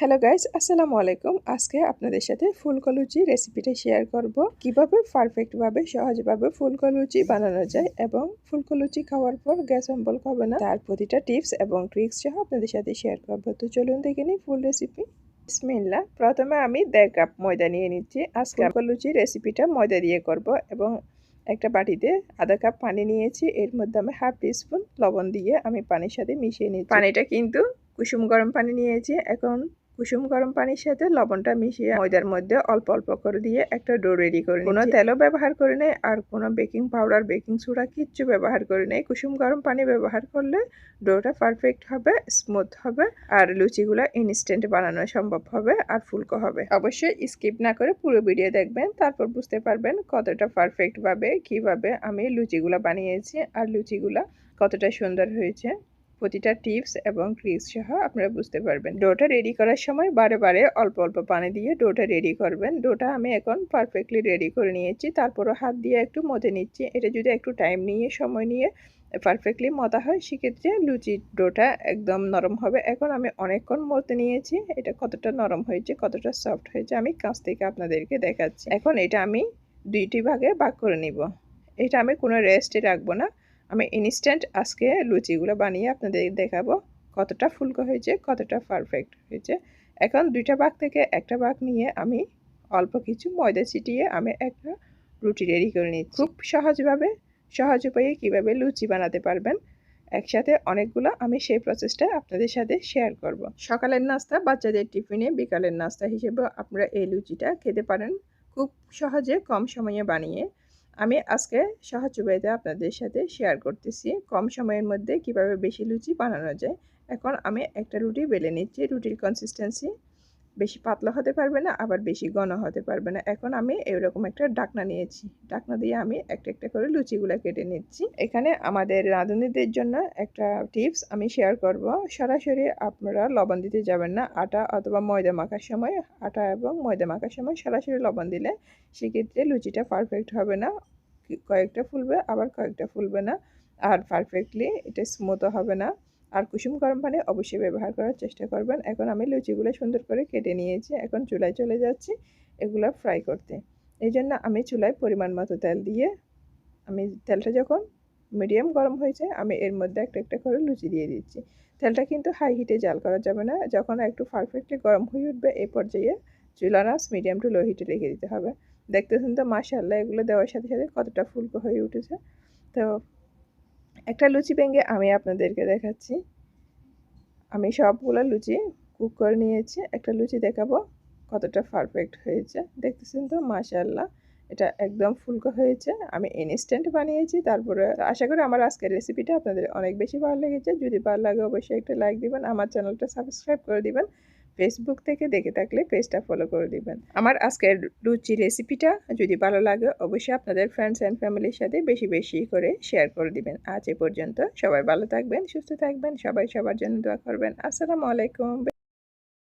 Hello guys, আসসালামু আলাইকুম। আজকে আপনাদের সাথে ফুলকো লুচি রেসিপিটা শেয়ার করব। কিভাবে পারফেক্টভাবে সহজভাবে ফুলকো লুচি বানানো যায় এবং ফুলকো লুচি খাওয়ার পর গ্যাস অম্বল হবে না, তার প্রতিটা টিপস এবং ট্রিক্স সহ আপনাদের সাথে শেয়ার করব। তো চলুন দেখে নিই ফুল রেসিপি। বিসমিল্লাহ। প্রথমে আমি 1.5 কাপ ময়দা নিয়ে নিচ্ছি। আজকে ফুলকো লুচি রেসিপিটা ময়দা দিয়ে করব এবং একটা বাটিতে আধা কাপ পানি নিয়েছি। এর মধ্যে আমি হাফ টিস্পুন লবণ দিয়ে আমি পানির সাথে মিশিয়ে নিচ্ছি। পানিটা কিন্তু কুসুম গরম পানি নিয়েছি। এখন কুসুম গরম পানির সাথে লবণটা মিশিয়ে ময়দার মধ্যে অল্প অল্প করে দিয়ে একটা ডো রেডি করে নিচ্ছি। কোনো তেলও ব্যবহার করে নেই আর কোনো বেকিং পাউডার বেকিং সোডা কিচ্ছু ব্যবহার করে নেই। কুসুম গরম পানি ব্যবহার করলে ডোটা পারফেক্ট হবে, স্মুথ হবে আর লুচিগুলো ইনস্ট্যান্ট বানানো সম্ভব হবে আর ফুলকো হবে। অবশ্যই স্কিপ না করে পুরো ভিডিও দেখবেন, তারপর বুঝতে পারবেন কতটা পারফেক্ট ভাবে কিভাবে আমি লুচিগুলো বানিয়েছি আর লুচিগুলো কতটা সুন্দর হয়েছে। প্রতিটা টিপস এবং ট্রিক্স সহ আপনারা বুঝতে পারবেন। ডোটা রেডি করার সময় বারে বারে অল্প অল্প পানি দিয়ে ডোটা রেডি করবেন। ডোটা আমি এখন পারফেক্টলি রেডি করে নিয়েছি, তারপরও হাত দিয়ে একটু মথে নিচ্ছি। এটা যদি একটু টাইম নিয়ে সময় নিয়ে পারফেক্টলি মতা হয় সেক্ষেত্রে লুচির ডোটা একদম নরম হবে। এখন আমি অনেকক্ষণ মতে নিয়েছি। এটা কতটা নরম হয়েছে, কতটা সফট হয়েছে আমি কাছ থেকে আপনাদেরকে দেখাচ্ছি। এখন এটা আমি দুইটি ভাগে ভাগ করে নিব। এটা আমি কোনো রেস্টে রাখবো না, আমি ইনস্ট্যান্ট আজকে লুচিগুলো বানিয়ে আপনাদের দেখাবো কতটা ফুলকো হয়েছে, কতটা পারফেক্ট হয়েছে। এখন দুইটা ভাগ থেকে একটা ভাগ নিয়ে আমি অল্প কিছু ময়দা ছিটিয়ে আমি একটা রুটি রেডি করে নিচ্ছি। খুব সহজভাবে সহজ উপায়ে কীভাবে লুচি বানাতে পারবেন একসাথে অনেকগুলো, আমি সেই প্রসেসটা আপনাদের সাথে শেয়ার করব। সকালের নাস্তা, বাচ্চাদের টিফিনে, বিকালের নাস্তা হিসেবে আপনারা এই লুচিটা খেতে পারেন খুব সহজে কম সময়ে বানিয়ে। আমি আজকে সহজ উপায়টা আপনাদের সাথে শেয়ার করতেছি কম সময়ের মধ্যে কিভাবে বেশি লুচি বানানো যায়। এখন আমি একটা রুটি বেলে নিচ্ছি। রুটির কনসিস্টেন্সি বেশি পাতলা হতে পারবে না, আবার বেশি ঘন হতে পারবে না। এখন আমি এরকম একটা ঢাকনা নিয়েছি, ঢাকনা দিয়ে আমি একটা একটা করে লুচিগুলো কেটে নিচ্ছি। এখানে আমাদের রাঁধুনিদের জন্য একটা টিপস আমি শেয়ার করব। সরাসরি আপনারা লবণ দিতে যাবেন না। আটা অথবা ময়দা মাখার সময়, আটা এবং ময়দা মাখার সময় সরাসরি লবণ দিলে সেক্ষেত্রে লুচিটা পারফেক্ট হবে না। কয়েকটা ফুলবে, আবার কয়েকটা ফুলবে না, আর পারফেক্টলি এটা স্মুথও হবে না। আর কুসুম গরম পানি অবশ্যই ব্যবহার করার চেষ্টা করবেন। এখন আমি লুচিগুলো সুন্দর করে কেটে নিয়েছি। এখন চুলায় চলে যাচ্ছি এগুলো ফ্রাই করতে। এই জন্য আমি চুলায় পরিমাণ মতো তেল দিয়ে, আমি তেলটা যখন মিডিয়াম গরম হয়েছে আমি এর মধ্যে একটা একটা করে লুচি দিয়ে দিচ্ছি। তেলটা কিন্তু হাই হিটে জাল করা যাবে না। যখন একটু পারফেক্টলি গরম হয়ে উঠবে এই পর্যায়ে চুলার আঁচ মিডিয়াম টু লো হিটে রেখে দিতে হবে। দেখতেছেন তো মাশাআল্লাহ এগুলো দেওয়ার সাথে সাথে কতটা ফুলকো হয়ে উঠেছে। তো একটা লুচি ভেঙে আমি আপনাদেরকে দেখাচ্ছি। আমি সবগুলো লুচি কুক করে নিয়েছি। একটা লুচি দেখাবো কতটা পারফেক্ট হয়েছে। দেখতেছেন তো মাশাআল্লাহ এটা একদম ফুলকো হয়েছে। আমি ইনস্ট্যান্ট বানিয়েছি। তারপরে আশা করি আমার আজকের রেসিপিটা আপনাদের অনেক বেশি ভালো লেগেছে। যদি ভালো লাগে অবশ্যই একটা লাইক দিবেন, আমার চ্যানেলটা সাবস্ক্রাইব করে দিবেন। ফেসবুক থেকে দেখে থাকলে পেজটা ফলো করে দিবেন। আমার আজকের লুচি রেসিপিটা যদি ভালো লাগে অবশ্যই আপনাদের ফ্রেন্ডস অ্যান্ড ফ্যামিলির সাথে বেশি বেশি করে শেয়ার করে দিবেন। আজ এ পর্যন্ত, সবাই ভালো থাকবেন, সুস্থ থাকবেন, সবাই সবার জন্য দোয়া করবেন। আসসালামু আলাইকুম।